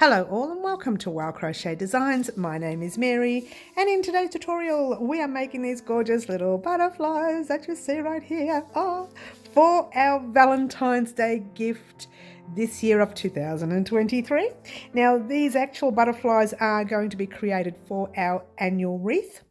Hello all and welcome to Wow Crochet Designs. My name is Mary and in today's tutorial we are making these gorgeous little butterflies that you see right here for our Valentine's Day gift this year of 2023. Now these actual butterflies are going to be created for our annual wreath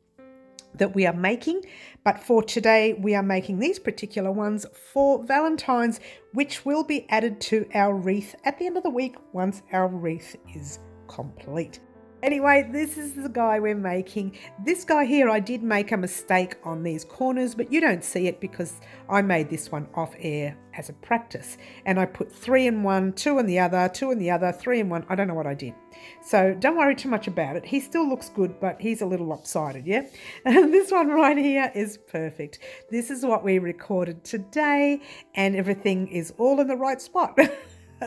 that we are making, but for today we are making these particular ones for Valentine's, which will be added to our wreath at the end of the week once our wreath is complete. Anyway, this is the guy we're making. This guy here, I did make a mistake on these corners, but you don't see it because I made this one off air as a practice. And I put 3 in one, 2 in the other, 2 in the other, 3 in one. I don't know what I did. So don't worry too much about it. He still looks good, but he's a little lopsided, yeah? And this one right here is perfect. This is what we recorded today, and everything is all in the right spot.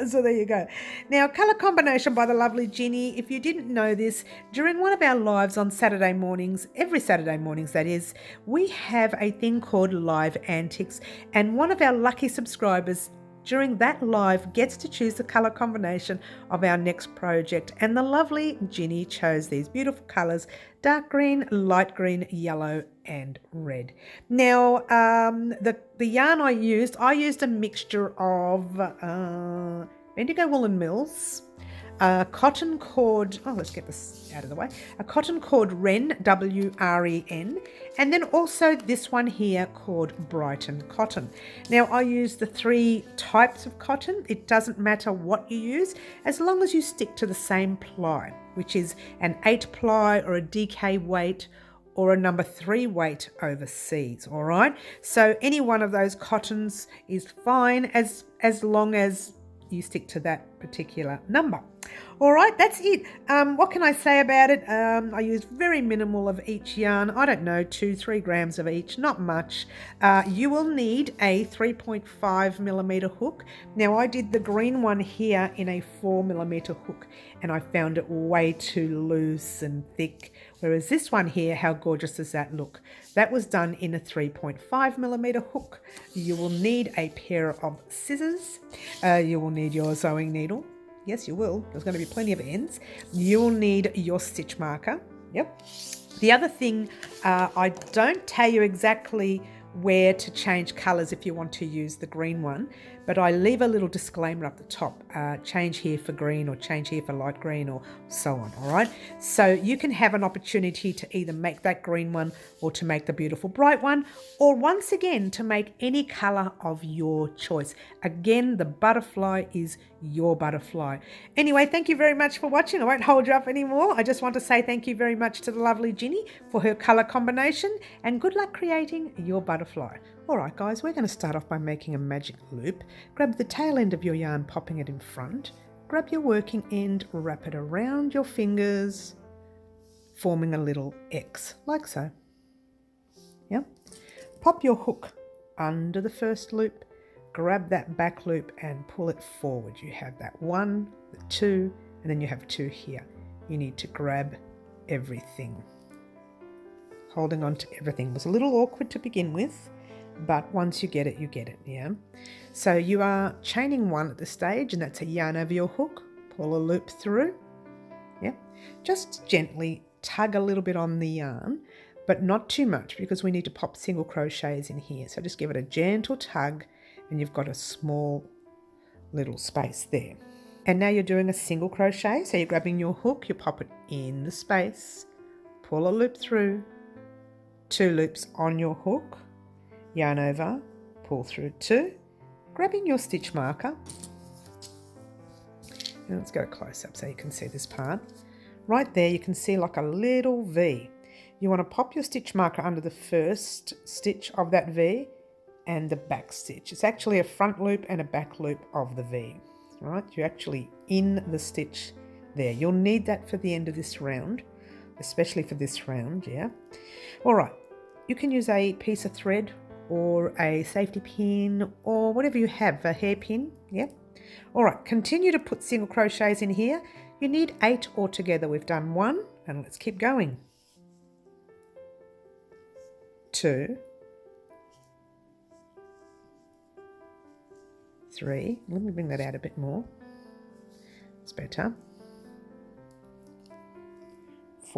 So there you go. Now, colour combination by the lovely Ginny. If you didn't know this, during one of our lives on Saturday mornings, every Saturday mornings that is, we have a thing called Live Antics, and one of our lucky subscribers during that live gets to choose the colour combination of our next project, and the lovely Ginny chose these beautiful colours: dark green, light green, yellow and red. Now the yarn I used a mixture of Bendigo woolen mills, cotton cord, let's get this out of the way, a cotton cord Wren, W-R-E-N, and then also this one here called Brighton cotton. Now I use the 3 types of cotton. It doesn't matter what you use as long as you stick to the same ply, which is an 8 ply or a DK weight or a number 3 weight overseas, all right? So any one of those cottons is fine as long as you stick to that particular number. All right, that's it. What can I say about it? I used very minimal of each yarn. I don't know, 2-3 grams of each, not much. You will need a 3.5mm hook. Now I did the green one here in a 4mm hook, and I found it way too loose and thick. Whereas this one here, how gorgeous does that look? That was done in a 3.5mm hook. You will need a pair of scissors. You will need your sewing needle. Yes, you will. There's going to be plenty of ends. You will need your stitch marker. Yep. The other thing, I don't tell you exactly where to change colours if you want to use the green one, but I leave a little disclaimer up the top, change here for green or change here for light green or so on, all right? So you can have an opportunity to either make that green one or to make the beautiful bright one, or once again to make any colour of your choice. Again, the butterfly is your butterfly. Anyway, thank you very much for watching. I won't hold you up anymore. I just want to say thank you very much to the lovely Ginny for her colour combination, and good luck creating your butterfly. Alright guys, we're going to start off by making a magic loop. Grab the tail end of your yarn, popping it in front. Grab your working end, wrap it around your fingers, forming a little X, like so. Yep. Pop your hook under the first loop, grab that back loop and pull it forward. You have that 1, the 2, and then you have 2 here. You need to grab everything. Holding on to everything was a little awkward to begin with, but once you get it, yeah? So you are chaining 1 at this stage, and that's a yarn over your hook. Pull a loop through, yeah? Just gently tug a little bit on the yarn, but not too much because we need to pop single crochets in here. So just give it a gentle tug, and you've got a small little space there. And now you're doing a single crochet, so you're grabbing your hook, you pop it in the space, pull a loop through, 2 loops on your hook, yarn over, pull through 2, grabbing your stitch marker, and let's go close up so you can see this part. Right there you can see like a little V. You want to pop your stitch marker under the first stitch of that V and the back stitch. It's actually a front loop and a back loop of the V. Right, you're actually in the stitch there. You'll need that for the end of this round, especially for this round, yeah? All right, you can use a piece of thread or a safety pin or whatever you have, a hairpin, yeah? All right, continue to put single crochets in here. You need 8 altogether. We've done 1, and let's keep going. 2, 3, let me bring that out a bit more. It's better.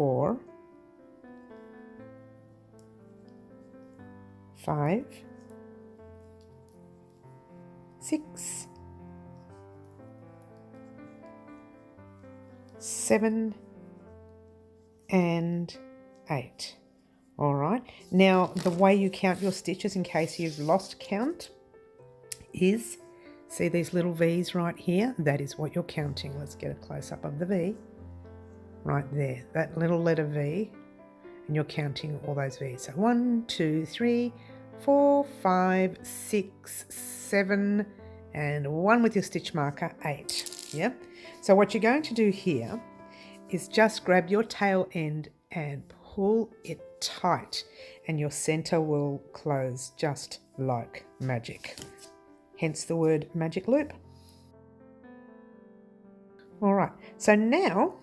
4, 5, 6, 7 and 8. All right, now the way you count your stitches in case you've lost count is, see these little V's right here? That is what you're counting. Let's get a close-up of the V right there, that little letter V, and you're counting all those V's. So 1, 2, 3, 4, 5, 6, 7, and 1 with your stitch marker, 8. Yeah. So what you're going to do here is just grab your tail end and pull it tight, and your center will close just like magic. Hence the word magic loop. All right, so now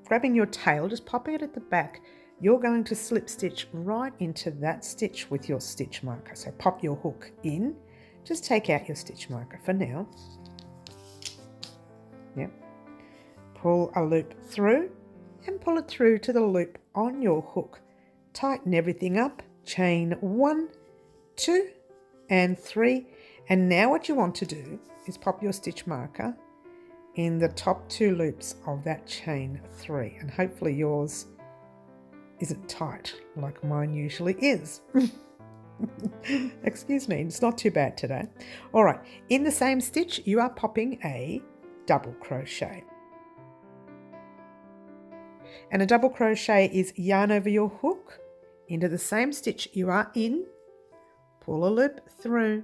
grabbing your tail, just popping it at the back, you're going to slip stitch right into that stitch with your stitch marker. So pop your hook in, just take out your stitch marker for now. Yep. Pull a loop through and pull it through to the loop on your hook. Tighten everything up, chain 1, 2 and 3. And now what you want to do is pop your stitch marker in the top 2 loops of that chain 3, and hopefully yours isn't tight like mine usually is. Excuse me, it's not too bad today. All right, in the same stitch you are popping a double crochet, and a double crochet is yarn over your hook into the same stitch you are in, pull a loop through,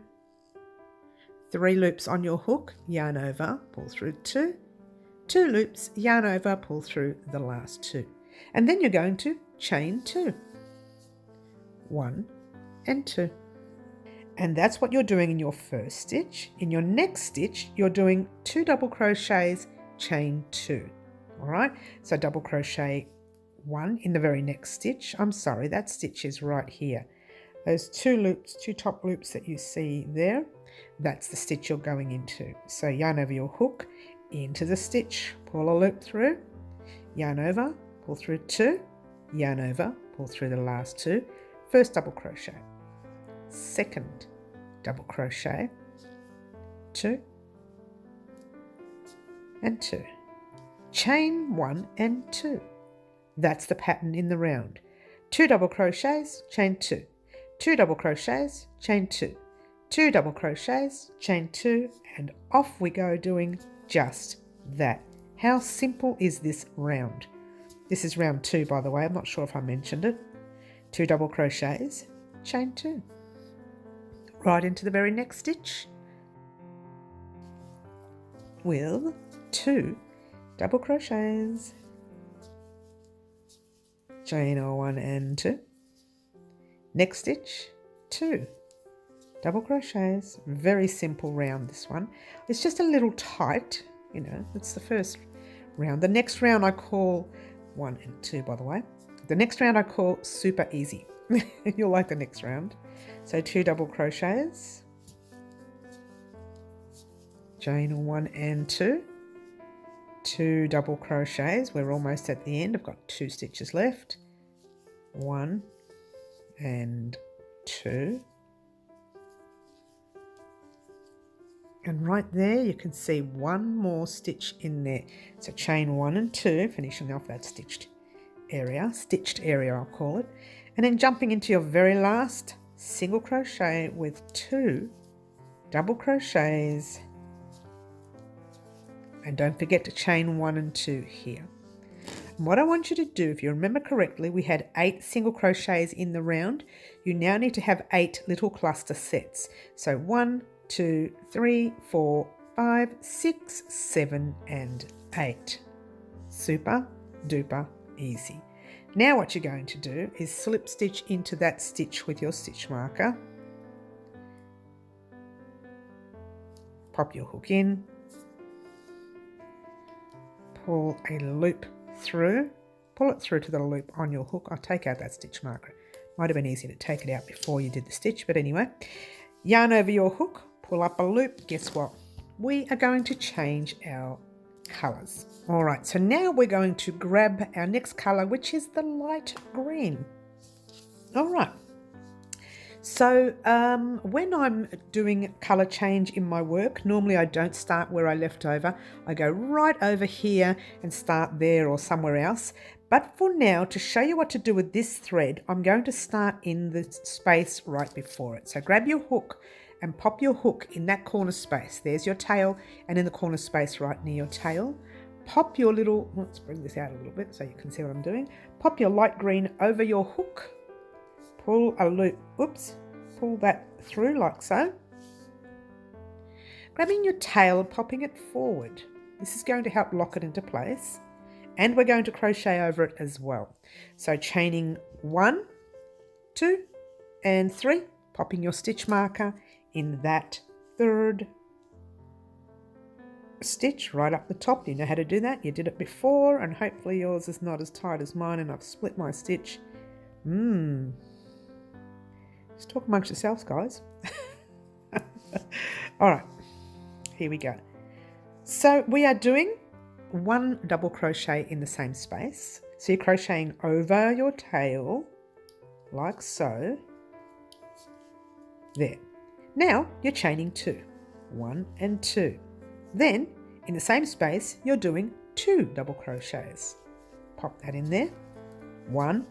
3 loops on your hook, yarn over, pull through 2, 2 loops, yarn over, pull through the last 2, and then you're going to chain 2, 1 and 2, and that's what you're doing in your first stitch. In your next stitch you're doing 2 double crochets, chain 2. All right, so double crochet 1 in the very next stitch. I'm sorry, that stitch is right here. Those 2 loops, 2 top loops that you see there, that's the stitch you're going into. So yarn over your hook into the stitch, pull a loop through, yarn over, pull through 2, yarn over, pull through the last 2, first double crochet, second double crochet, 2 and 2, chain 1 and 2. That's the pattern in the round. 2 double crochets, chain 2, 2 double crochets, chain 2, 2 double crochets, chain 2, and off we go doing just that. How simple is this round? This is round 2, by the way. I'm not sure if I mentioned it. 2 double crochets, chain 2. Right into the very next stitch with 2 double crochets, chain 1 and 2. Next stitch, 2 double crochets. Very simple round, this one. It's just a little tight, you know, it's the first round. The next round I call 1 and 2, by the way. The next round I call super easy. You'll like the next round. So 2 double crochets, chain 1 and 2, 2 double crochets. We're almost at the end. I've got 2 stitches left, 1 and 2, and right there you can see 1 more stitch in there. So chain 1 and 2, finishing off that stitched area I'll call it, and then jumping into your very last single crochet with 2 double crochets, and don't forget to chain 1 and 2 here. And what I want you to do, if you remember correctly, we had 8 single crochets in the round. You now need to have 8 little cluster sets. So 1, 2, 3, 4, 5, 6, 7 and 8. Super duper easy. Now what you're going to do is slip stitch into that stitch with your stitch marker. Pop your hook in, pull a loop through, pull it through to the loop on your hook. I'll take out that stitch marker. Might have been easy to take it out before you did the stitch, but anyway, yarn over your hook, pull up a loop. Guess what? We are going to change our colours. All right, so now we're going to grab our next colour, which is the light green. All right. So when I'm doing colour change in my work, normally I don't start where I left over. I go right over here and start there or somewhere else. But for now, to show you what to do with this thread, I'm going to start in the space right before it. So grab your hook and pop your hook in that corner space. There's your tail, and in the corner space right near your tail. Pop your little, let's bring this out a little bit so you can see what I'm doing. Pop your light green over your hook. Pull a loop, pull that through like so. Grabbing your tail and popping it forward. This is going to help lock it into place. And we're going to crochet over it as well. So chaining 1, 2, and 3, popping your stitch marker in that third stitch right up the top. You know how to do that. You did it before, and hopefully yours is not as tight as mine, and I've split my stitch. Just talk amongst yourselves, guys. All right, here we go. So we are doing 1 double crochet in the same space. So you're crocheting over your tail, like so. There. Now you're chaining 2. 1 and 2. Then, in the same space, you're doing 2 double crochets. Pop that in there. 1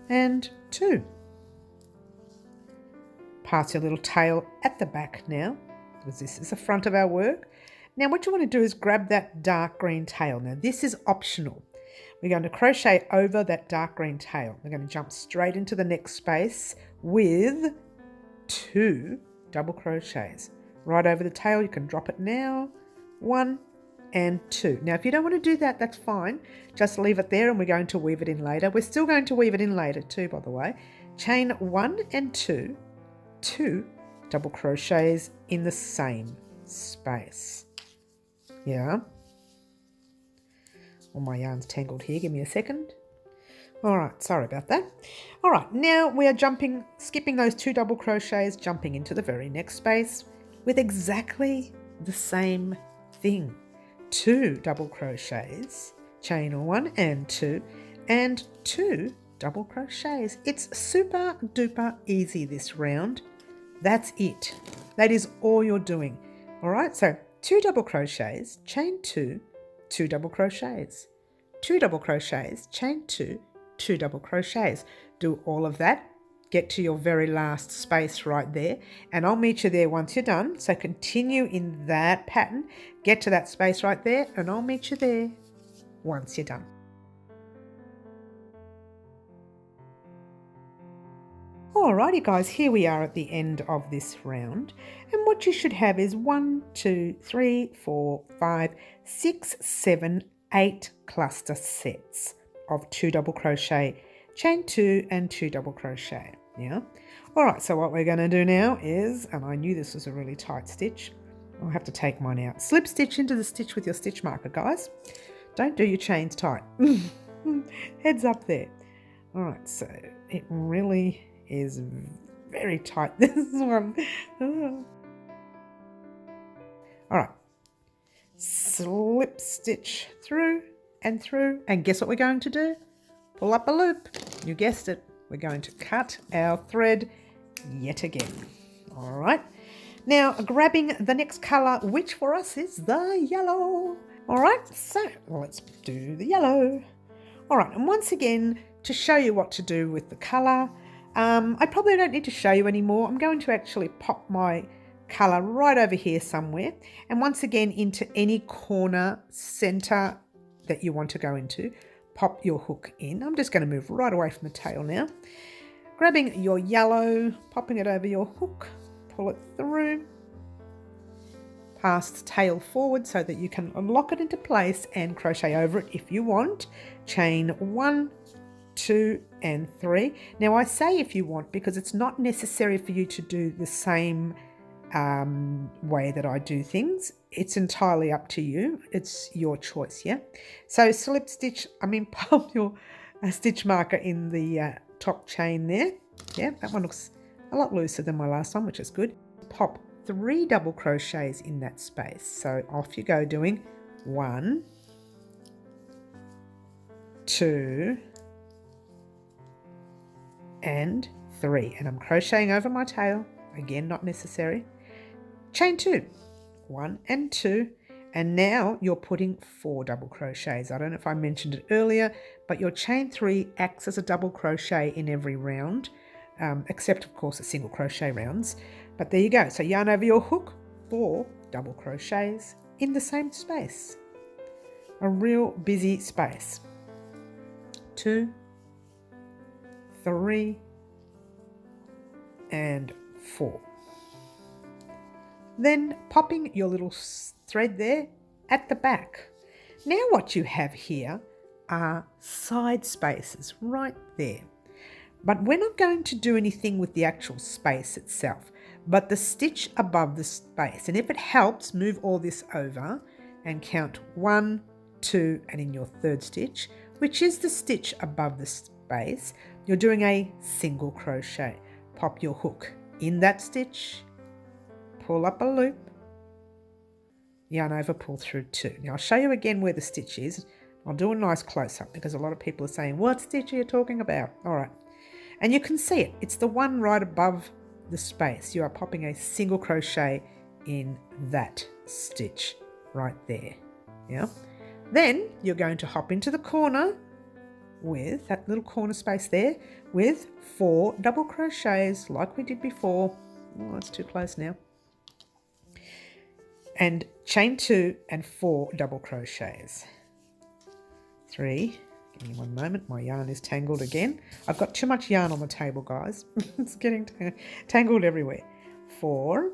and 2. Pass your little tail at the back now, because this is the front of our work. Now what you want to do is grab that dark green tail. Now this is optional. We're going to crochet over that dark green tail. We're going to jump straight into the next space with 2 double crochets. Right over the tail, you can drop it now. 1 and 2. Now if you don't want to do that, that's fine. Just leave it there and we're going to weave it in later. We're still going to weave it in later too, by the way. Chain 1 and 2. 2 double crochets in the same space. Yeah. All my yarn's tangled here. Give me a second. All right, sorry about that. All right, now we are skipping those 2 double crochets, jumping into the very next space with exactly the same thing. 2 double crochets, chain 1 and 2, and 2 double crochets. It's super duper easy this round. That's it. That is all you're doing. All right, so 2 double crochets, chain 2, 2 double crochets, 2 double crochets, chain 2, 2 double crochets. Do all of that. Get to your very last space right there, and I'll meet you there once you're done. So continue in that pattern, get to that space right there, and I'll meet you there once you're done. Alrighty guys, here we are at the end of this round, and what you should have is 1, 2, 3, 4, 5, 6, 7, 8 cluster sets of 2 double crochet, chain 2 and 2 double crochet. Yeah. Alright, so what we're going to do now is, and I knew this was a really tight stitch, I'll have to take mine out. Slip stitch into the stitch with your stitch marker, guys. Don't do your chains tight. Heads up there. Alright, so it really is very tight, this one. Alright, slip stitch through, and guess what we're going to do? Pull up a loop. You guessed it, we're going to cut our thread yet again. Alright, now grabbing the next colour, which for us is the yellow. Alright, so let's do the yellow. Alright, and once again, to show you what to do with the colour, I probably don't need to show you anymore. I'm going to actually pop my colour right over here somewhere, and once again into any corner centre that you want to go into, pop your hook in. I'm just going to move right away from the tail now. Grabbing your yellow, popping it over your hook, pull it through, pass the tail forward so that you can lock it into place and crochet over it if you want. Chain 1, 2 and 3. Now I say if you want, because it's not necessary for you to do the same way that I do things. It's entirely up to you. It's your choice, yeah? So slip stitch, pop your stitch marker in the top chain there. Yeah, that one looks a lot looser than my last one, which is good. Pop 3 double crochets in that space. So off you go doing 1, 2, and 3, and I'm crocheting over my tail, again not necessary. Chain 2, 1 and 2, and now you're putting 4 double crochets. I don't know if I mentioned it earlier, but your chain 3 acts as a double crochet in every round, except of course the single crochet rounds. But there you go. So yarn over your hook, 4 double crochets in the same space. A real busy space. 2, 3, and 4. Then popping your little thread there at the back. Now what you have here are side spaces right there. But we're not going to do anything with the actual space itself, but the stitch above the space. And if it helps, move all this over and count 1, 2, and in your third stitch, which is the stitch above the space, you're doing a single crochet. Pop your hook in that stitch, pull up a loop, yarn over, pull through 2. Now I'll show you again where the stitch is. I'll do a nice close-up because a lot of people are saying, what stitch are you talking about? All right. And you can see it. It's the one right above the space. You are popping a single crochet in that stitch right there. Yeah. Then you're going to hop into the corner with that little corner space there with 4 double crochets like we did before. Oh, that's too close now. And chain 2 and 4 double crochets. 3, give me one moment, my yarn is tangled again. I've got too much yarn on the table, guys. It's getting tangled everywhere. 4,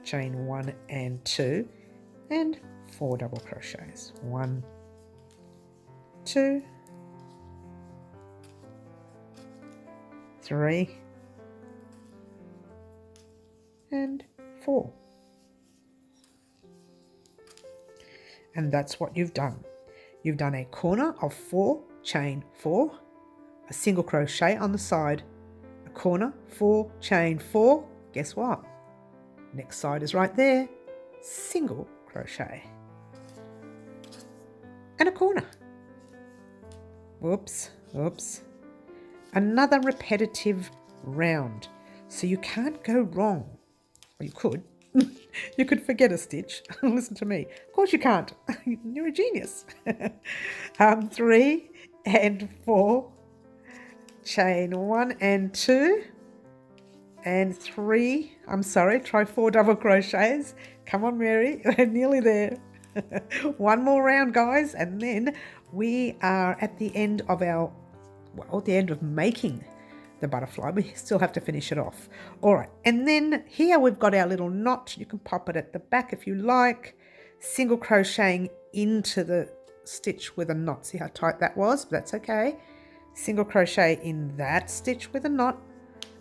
chain 1 and 2, and 4 double crochets. 1, 2, 3, and 4. And that's what you've done. You've done a corner of 4, chain 4, a single crochet on the side, a corner, 4, chain 4. Guess what? Next side is right there, single crochet, and a corner. Whoops, oops. Another repetitive round. So you can't go wrong. Well, you could. You could forget a stitch. Listen to me. Of course you can't. You're a genius. 3 and 4. Chain 1 and 2. And 3. I'm sorry. Try 4 double crochets. Come on, Mary. We're nearly there. One more round, guys. And then we are at the end of the end of making the butterfly. We still have to finish it off. All right, and then here we've got our little knot. You can pop it at the back if you like, single crocheting into the stitch with a knot. See how tight that was? But that's okay. Single crochet in that stitch with a knot,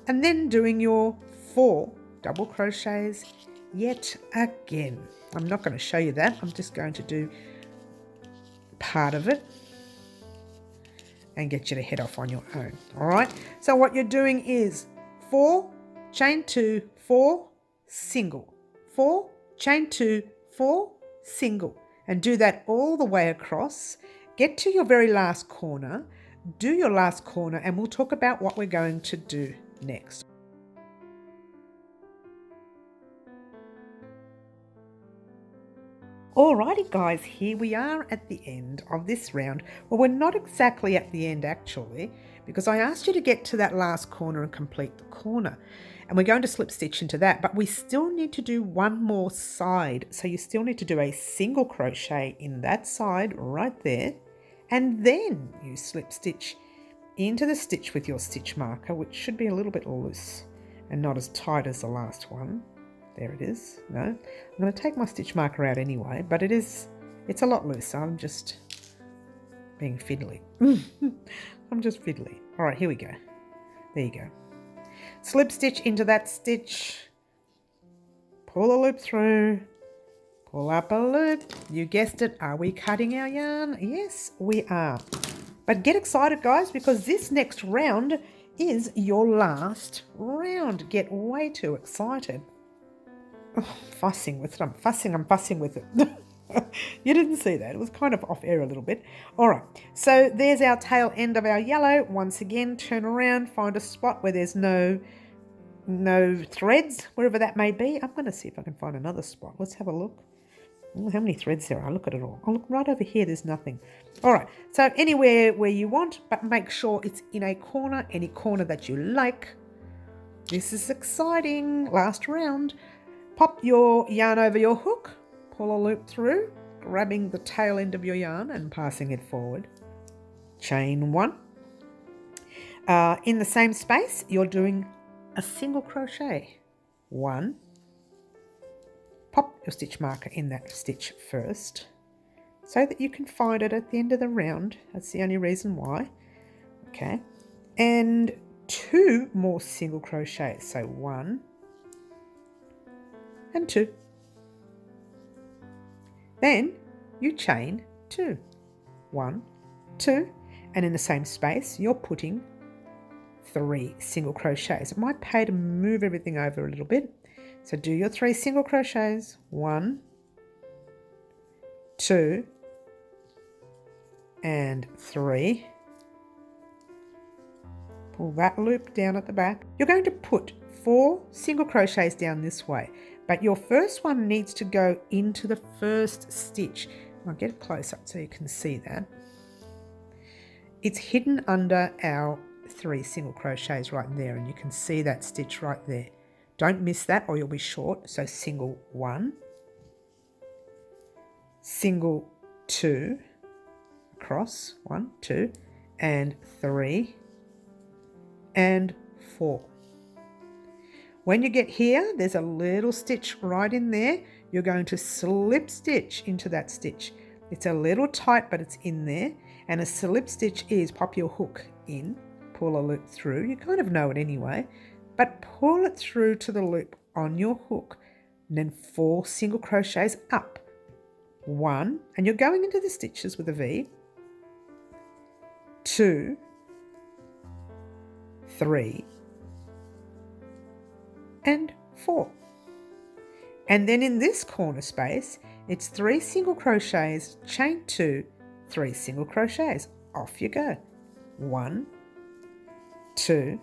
and then doing your 4 double crochets yet again. I'm not going to show you that. I'm just going to do part of it and get you to head off on your own. All right, so what you're doing is 4, chain 2, 4, single, 4, chain 2, 4, single, and do that all the way across. Get to your very last corner, do your last corner, and we'll talk about what we're going to do next. Alrighty guys, here we are at the end of this round. Well, we're not exactly at the end actually, because I asked you to get to that last corner and complete the corner. And we're going to slip stitch into that, but we still need to do one more side. So you still need to do a single crochet in that side right there. And then you slip stitch into the stitch with your stitch marker, which should be a little bit loose and not as tight as the last one. There it is. No, I'm going to take my stitch marker out anyway, but it's a lot looser. I'm just being fiddly. I'm just fiddly. All right, here we go. There you go. Slip stitch into that stitch. Pull a loop through. Pull up a loop. You guessed it. Are we cutting our yarn? Yes, we are. But get excited, guys, because this next round is your last round. Get way too excited. Oh, fussing with it. I'm fussing with it. You didn't see that. It was kind of off air a little bit. All right, so there's our tail end of our yellow. Once again, turn around, find a spot where there's no threads, wherever that may be. I'm going to see if I can find another spot. Let's have a look. How many threads there are? Look at it all. Oh, look, right over here, there's nothing. All right, so anywhere where you want, but make sure it's in a corner, any corner that you like. This is exciting. Last round. Pop your yarn over your hook, pull a loop through, grabbing the tail end of your yarn and passing it forward. Chain one. In the same space, you're doing a single crochet. One. Pop your stitch marker in that stitch first so that you can find it at the end of the round. That's the only reason why. Okay. And 2 more single crochets. So 1 and 2. Then you chain 2. 1, 2. And in the same space, you're putting 3 single crochets. It might pay to move everything over a little bit. So do your 3 single crochets. 1, 2, and 3. Pull that loop down at the back. You're going to put 4 single crochets down this way, but your first one needs to go into the first stitch. I'll get it close up so you can see that. It's hidden under our 3 single crochets right there, and you can see that stitch right there. Don't miss that or you'll be short. So single 1, single 2, across 1, 2, and 3, and 4. When you get here, there's a little stitch right in there. You're going to slip stitch into that stitch. It's a little tight, but it's in there. And a slip stitch is pop your hook in, pull a loop through. You kind of know it anyway, but pull it through to the loop on your hook, and then 4 single crochets up. 1, and you're going into the stitches with a V. 2, 3, and 4. And then in this corner space, it's 3 single crochets, chain 2, 3 single crochets. Off you go. 1, 2,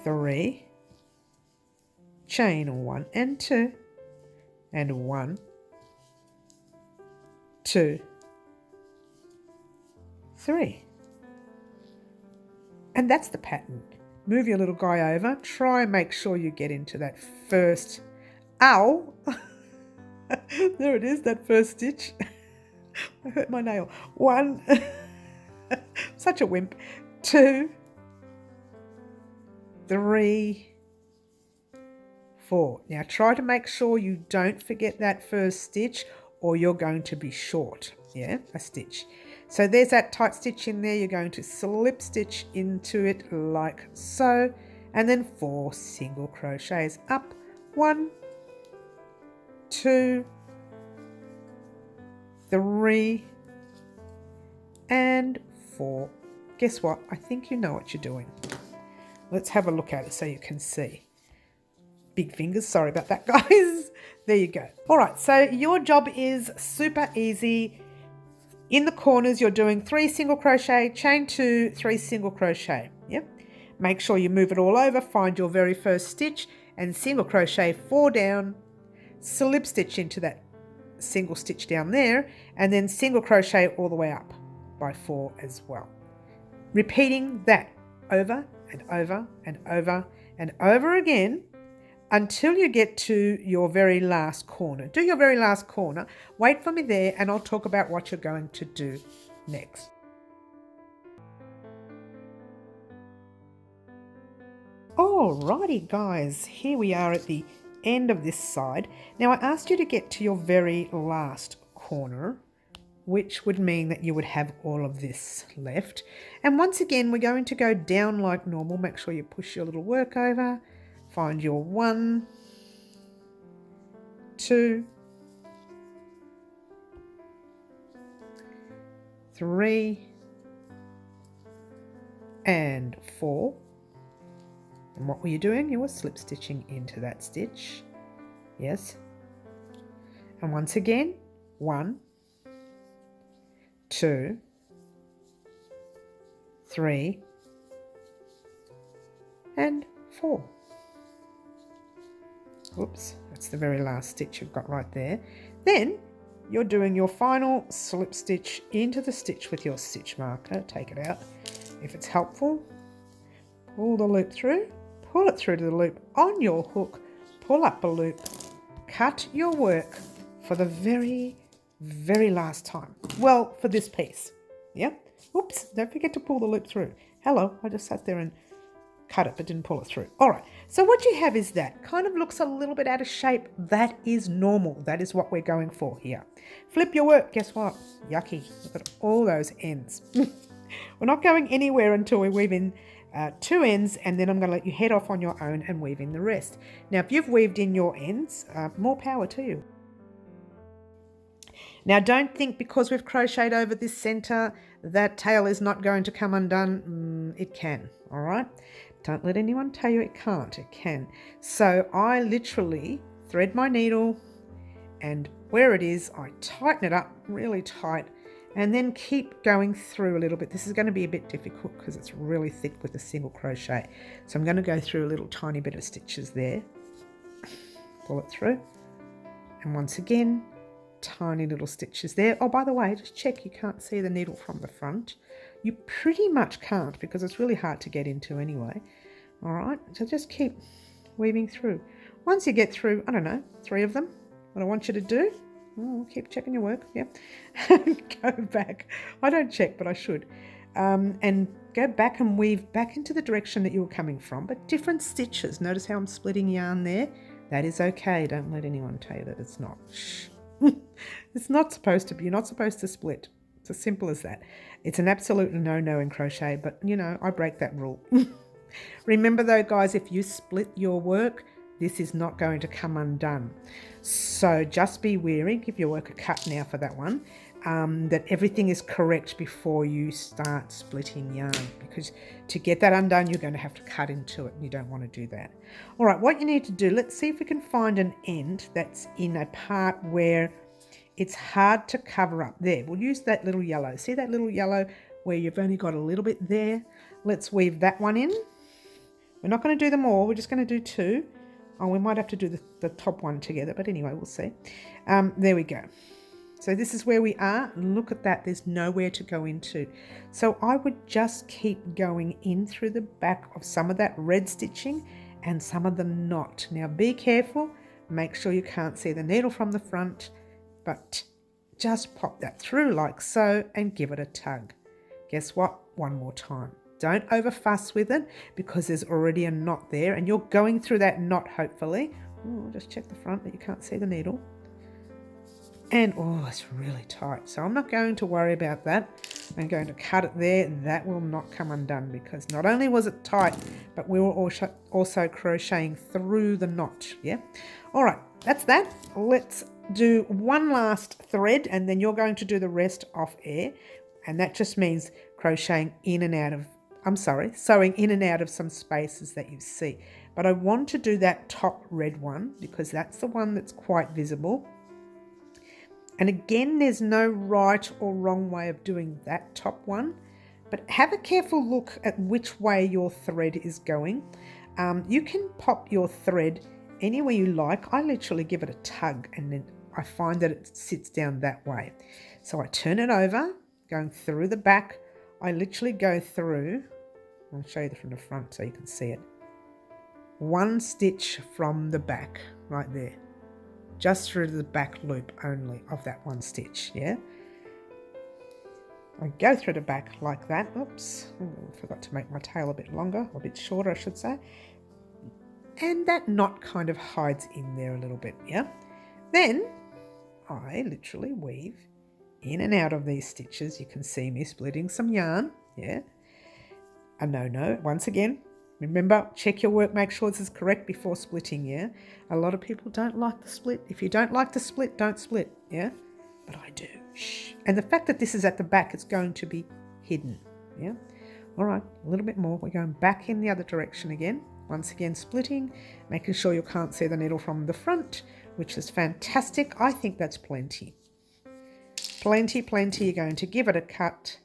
3, chain 1 and 2, and 1, 2, 3. And that's the pattern. Move your little guy over. Try and make sure you get into that first, ow, there it is, that first stitch. I hurt my nail. 1, such a wimp. 2, 3, 4. Now try to make sure you don't forget that first stitch or you're going to be short. Yeah, a stitch. So there's that tight stitch in there. You're going to slip stitch into it like so, and then 4 single crochets up. 1, 2, 3, and 4. Guess what? I think you know what you're doing. Let's have a look at it so you can see. Big fingers, sorry about that, guys. There you go. All right, so your job is super easy. In the corners, you're doing 3 single crochet, chain 2, 3 single crochet. Yep. Make sure you move it all over, find your very first stitch, and single crochet 4 down, slip stitch into that single stitch down there, and then single crochet all the way up by 4 as well. Repeating that over and over and over and over again until you get to your very last corner. Do your very last corner, wait for me there, and I'll talk about what you're going to do next. Alrighty guys, here we are at the end of this side. Now I asked you to get to your very last corner, which would mean that you would have all of this left. And once again, we're going to go down like normal. Make sure you push your little work over. Find your 1, 2, 3, and 4. And what were you doing? You were slip stitching into that stitch. Yes. And once again, 1, 2, 3, and 4. Oops, that's the very last stitch you've got right there. Then you're doing your final slip stitch into the stitch with your stitch marker. Take it out if it's helpful. Pull the loop through, pull it through to the loop on your hook, pull up a loop, cut your work for the very, very last time. Well, for this piece. Yeah. Oops, don't forget to pull the loop through. Hello, I just sat there and cut it but didn't pull it through. All right, so what you have is that kind of looks a little bit out of shape. That is normal. That is what we're going for here. Flip your work. Guess what? Yucky. Look at all those ends. We're not going anywhere until we weave in 2 ends, and then I'm going to let you head off on your own and weave in the rest. Now, if you've weaved in your ends, more power to you. Now, don't think because we've crocheted over this center that tail is not going to come undone. It can, all right? Don't let anyone tell you it can't. It can. So I literally thread my needle, and where it is, I tighten it up really tight, and then keep going through a little bit. This is going to be a bit difficult because it's really thick with a single crochet. So I'm going to go through a little tiny bit of stitches there. Pull it through. And once again, tiny little stitches there. Oh, by the way, just check you can't see the needle from the front. You pretty much can't because it's really hard to get into anyway. All right, so just keep weaving through. Once you get through, I don't know, 3 of them, what I want you to do, keep checking your work, yeah, go back. I don't check, but I should. And go back and weave back into the direction that you were coming from, but different stitches. Notice how I'm splitting yarn there? That is okay. Don't let anyone tell you that it's not. Shh. It's not supposed to be. You're not supposed to split. It's as simple as that. It's an absolute no-no in crochet, but you know, I break that rule. Remember though, guys, if you split your work, this is not going to come undone. So just be wary, give your work a cut now for that one, that everything is correct before you start splitting yarn, because to get that undone, you're going to have to cut into it, and you don't want to do that. All right, what you need to do, let's see if we can find an end that's in a part where it's hard to cover up. There, we'll use that little yellow. See that little yellow where you've only got a little bit there? Let's weave that one in. We're not going to do them all, we're just going to do 2. Oh, we might have to do the top one together, but anyway, we'll see. There we go. So this is where we are. Look at that. There's nowhere to go into. So I would just keep going in through the back of some of that red stitching and some of the not. Now be careful. Make sure you can't see the needle from the front, but just pop that through like so and give it a tug. Guess what? One more time. Don't over fuss with it because there's already a knot there and you're going through that knot hopefully. Ooh, just check the front that you can't see the needle. And oh, it's really tight. So I'm not going to worry about that. I'm going to cut it there. That will not come undone because not only was it tight, but we were also crocheting through the knot. Yeah. All right, that's that. Let's do one last thread and then you're going to do the rest off air. And that just means crocheting in and out of, sewing in and out of some spaces that you see. But I want to do that top red one because that's the one that's quite visible. And again, there's no right or wrong way of doing that top one, but have a careful look at which way your thread is going. You can pop your thread anywhere you like. I literally give it a tug and then I find that it sits down that way. So I turn it over, going through the back. I literally go through, I'll show you from the front so you can see it. 1 stitch from the back right there. Just through the back loop only of that 1 stitch, yeah? I go through the back like that. Oops, I forgot to make my tail a bit longer, or a bit shorter I should say. And that knot kind of hides in there a little bit, yeah? Then I literally weave in and out of these stitches. You can see me splitting some yarn, yeah? A no-no, once again. Remember, check your work, make sure this is correct before splitting, yeah? A lot of people don't like the split. If you don't like to split, don't split, yeah? But I do, shh. And the fact that this is at the back, it's going to be hidden, yeah? All right, a little bit more. We're going back in the other direction again. Once again, splitting, making sure you can't see the needle from the front. which is fantastic. I think that's plenty. Plenty. You're going to give it a cut.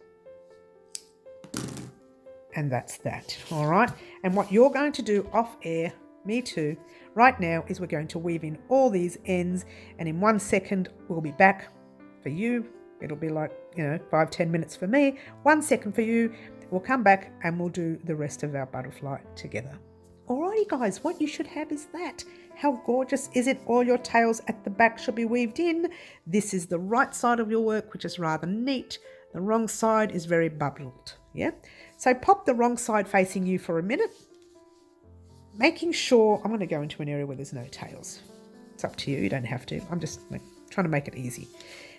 And that's that. All right. And what you're going to do off air, me too, right now is we're going to weave in all these ends. And in 1 second, we'll be back for you. It'll be like, 5-10 minutes for me. 1 second for you. We'll come back and we'll do the rest of our butterfly together. Alrighty guys, what you should have is that. How gorgeous is it? All your tails at the back should be weaved in. This is the right side of your work, which is rather neat. The wrong side is very bubbled. Yeah. So pop the wrong side facing you for a minute. Making sure, I'm going to go into an area where there's no tails. It's up to you. You don't have to. I'm just trying to make it easy.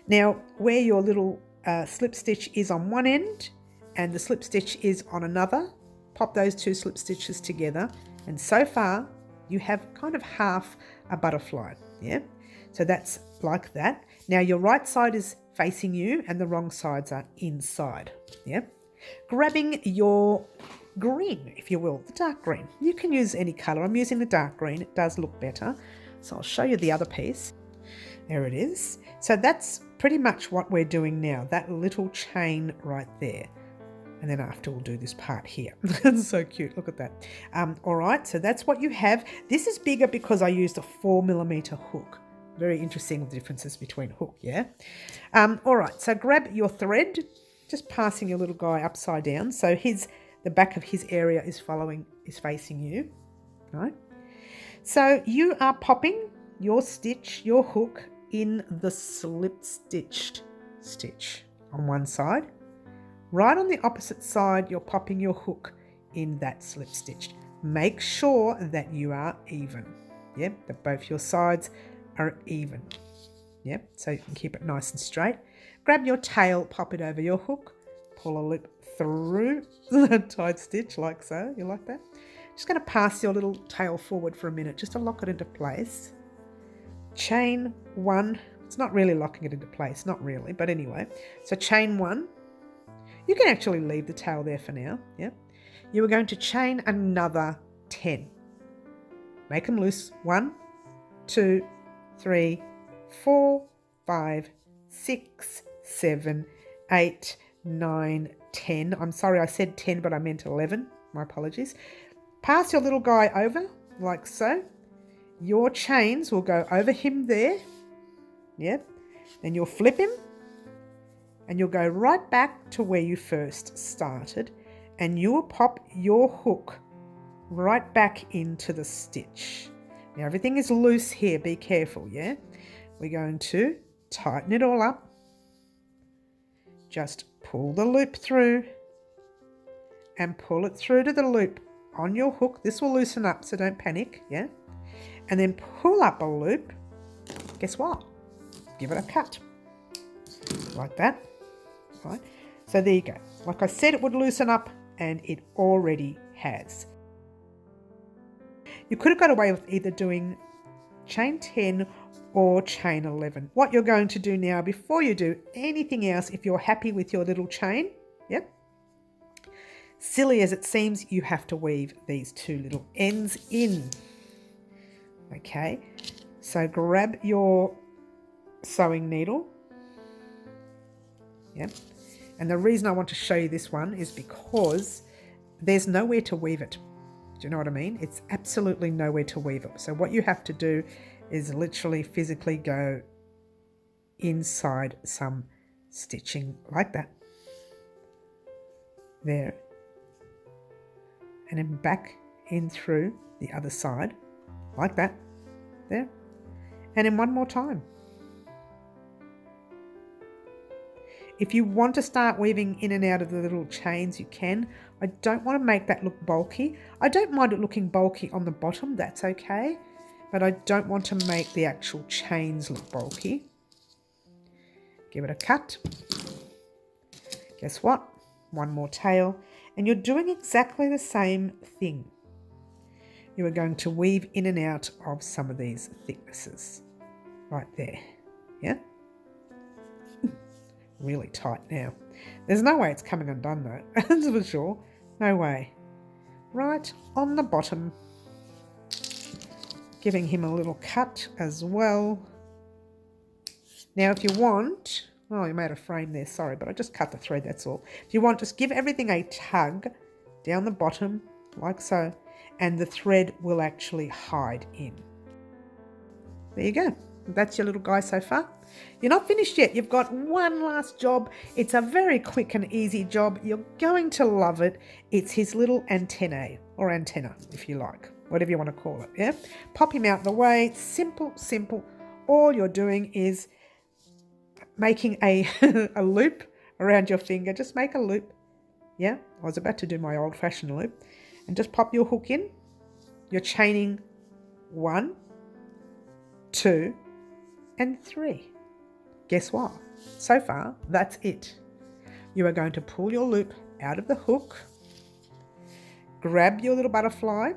Now, where your little slip stitch is on one end and the slip stitch is on another, pop those two slip stitches together. And so far, you have kind of half a butterfly. Yeah. So that's like that. Now your right side is facing you and the wrong sides are inside. Yeah. Grabbing your green, if you will, the dark green. You can use any colour. I'm using the dark green. It does look better. So I'll show you the other piece. There it is. So that's pretty much what we're doing now. That little chain right there. And then after we'll do this part here. It's so cute. Look at that. All right. So that's what you have. This is bigger because I used a 4mm hook. Very interesting the differences between hook. Yeah. All right. So grab your thread, just passing your little guy upside down. So the back of his area is facing you. Right. So you are popping your stitch, your hook in the slip stitched stitch on one side. Right on the opposite side, you're popping your hook in that slip stitched. Make sure that you are even. Yep, that both your sides are even. Yep, so you can keep it nice and straight. Grab your tail, pop it over your hook, pull a loop through the tied stitch like so. You like that? Just going to pass your little tail forward for a minute just to lock it into place. Chain one. It's not really locking it into place, not really, but anyway. So chain one. You can actually leave the tail there for now. Yeah. You are going to chain another 10. Make them loose. 1, 2, 3, 4, 5, 6, 7, 8, 9, 10. I'm sorry, I said 10, but I meant 11. My apologies. Pass your little guy over like so. Your chains will go over him there. Yep. Then you'll flip him. And you'll go right back to where you first started and you will pop your hook right back into the stitch. Now everything is loose here, be careful, yeah? We're going to tighten it all up. Just pull the loop through and pull it through to the loop on your hook. This will loosen up, so don't panic, yeah? And then pull up a loop. Guess what? Give it a cut. Like that. Right. So there you go. Like I said, it would loosen up and it already has. You could have got away with either doing chain 10 or chain 11. What you're going to do now before you do anything else, if you're happy with your little chain, yep, silly as it seems, you have to weave these two little ends in. Okay, so grab your sewing needle. Yep. And the reason I want to show you this one is because there's nowhere to weave it. Do you know what I mean? It's absolutely nowhere to weave it. So what you have to do is literally physically go inside some stitching like that. There. And then back in through the other side like that. There. And then one more time. If you want to start weaving in and out of the little chains, you can. I don't want to make that look bulky. I don't mind it looking bulky on the bottom, that's okay. But I don't want to make the actual chains look bulky. Give it a cut. Guess what? One more tail. And you're doing exactly the same thing. You are going to weave in and out of some of these thicknesses. Right there. Yeah? Really tight now. There's no way it's coming undone though, that's for sure. No way. Right on the bottom. giving him a little cut as well. Now if you want, oh, you made a frame there, sorry, but I just cut the thread, that's all. If you want, just give everything a tug down the bottom, like so, and the thread will actually hide in. There you go. That's your little guy so far. You're not finished yet. You've got one last job. It's a very quick and easy job. You're going to love it. It's his little antennae, or antenna, if you like, whatever you want to call it, yeah? Pop him out the way. Simple, simple. All you're doing is making a loop around your finger. Just make a loop. Yeah, I was about to do my old-fashioned loop. And just pop your hook in. You're chaining 1, 2, and 3. Guess what? So far, that's it. You are going to pull your loop out of the hook, grab your little butterfly.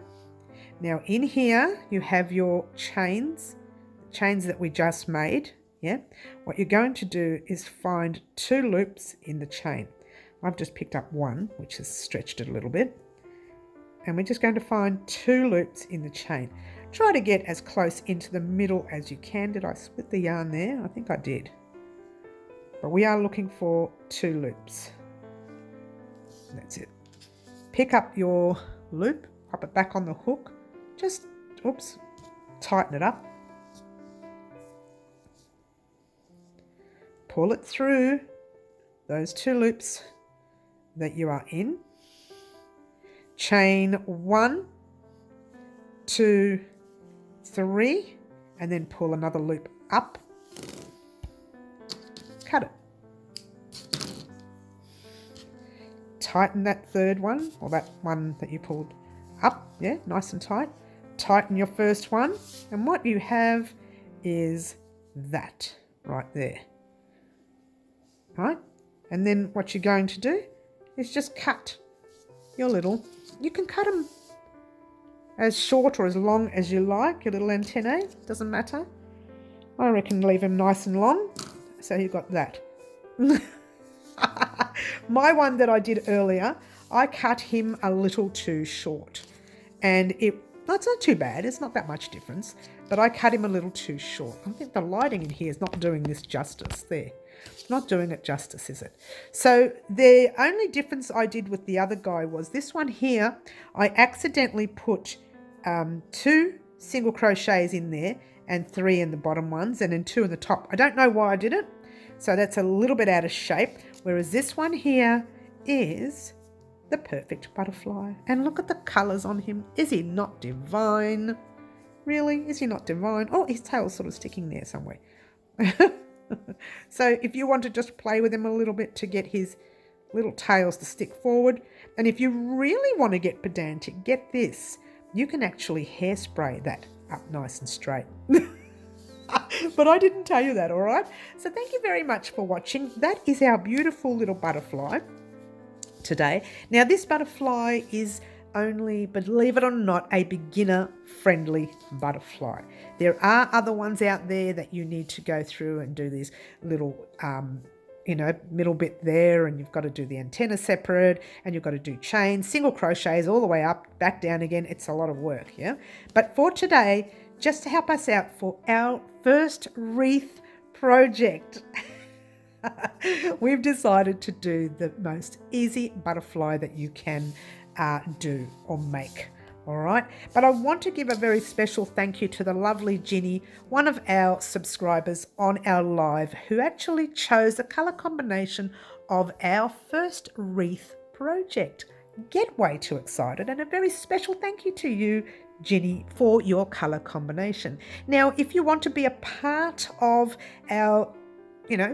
Now in here, you have your chains that we just made. Yeah. What you're going to do is find 2 loops in the chain. I've just picked up 1, which has stretched it a little bit. And we're just going to find 2 loops in the chain. Try to get as close into the middle as you can. Did I split the yarn there? I think I did. But we are looking for 2 loops. That's it. Pick up your loop, pop it back on the hook. Just, oops, tighten it up. Pull it through those 2 loops that you are in. Chain 1, 2, 3, and then pull another loop up. Cut it. Tighten that 3rd one, or that one that you pulled up, yeah, nice and tight. Tighten your first one, and what you have is that right there. Right? And then what you're going to do is just cut your little, you can cut them as short or as long as you like, your little antennae, doesn't matter. I reckon leave them nice and long. So you've got that. My one that I did earlier, I cut him a little too short. And it's not too bad, it's not that much difference, but I cut him a little too short. I think the lighting in here is not doing this justice there. Not doing it justice, is it? So the only difference I did with the other guy was this one here, I accidentally put 2 single crochets in there and 3 in the bottom ones and then 2 in the top. I don't know why I did it. So that's a little bit out of shape. Whereas this one here is the perfect butterfly. And look at the colours on him. Is he not divine? Really? Is he not divine? Oh, his tail's sort of sticking there somewhere. So if you want to just play with him a little bit to get his little tails to stick forward, and if you really want to get pedantic, get this. You can actually hairspray that up nice and straight. But I didn't tell you that, all right? So thank you very much for watching. That is our beautiful little butterfly today. Now this butterfly is only, believe it or not, a beginner-friendly butterfly. There are other ones out there that you need to go through and do these little, middle bit there, and you've got to do the antenna separate, and you've got to do chains, single crochets all the way up, back down again. It's a lot of work, yeah? But for today, just to help us out for our first wreath project, we've decided to do the most easy butterfly that you can do or make. All right, but I want to give a very special thank you to the lovely Ginny, one of our subscribers on our live, who actually chose the colour combination of our first wreath project. Get way too excited, and a very special thank you to you, Ginny, for your colour combination. Now, if you want to be a part of our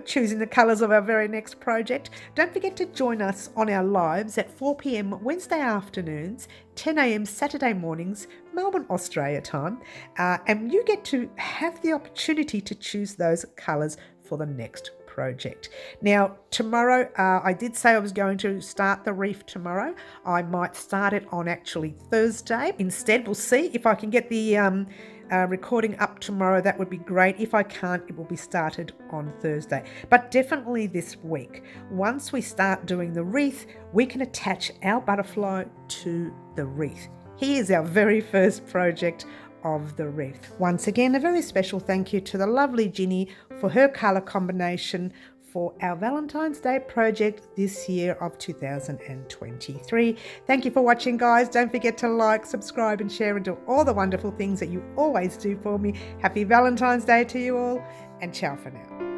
choosing the colours of our very next project, don't forget to join us on our lives at 4 p.m. Wednesday afternoons, 10 a.m. Saturday mornings, Melbourne Australia time, and you get to have the opportunity to choose those colours for the next project. Now, tomorrow, I did say I was going to start the wreath tomorrow. I might start it on actually Thursday. Instead, we'll see if I can get the recording up tomorrow. That would be great. If I can't, it will be started on Thursday, but definitely this week. Once we start doing the wreath, we can attach our butterfly to the wreath. He is our very first project of the wreath. Once again, a very special thank you to the lovely Ginny for her colour combination for our Valentine's Day project this year of 2023. Thank you for watching, guys. Don't forget to like, subscribe and share and do all the wonderful things that you always do for me. Happy Valentine's Day to you all, and ciao for now.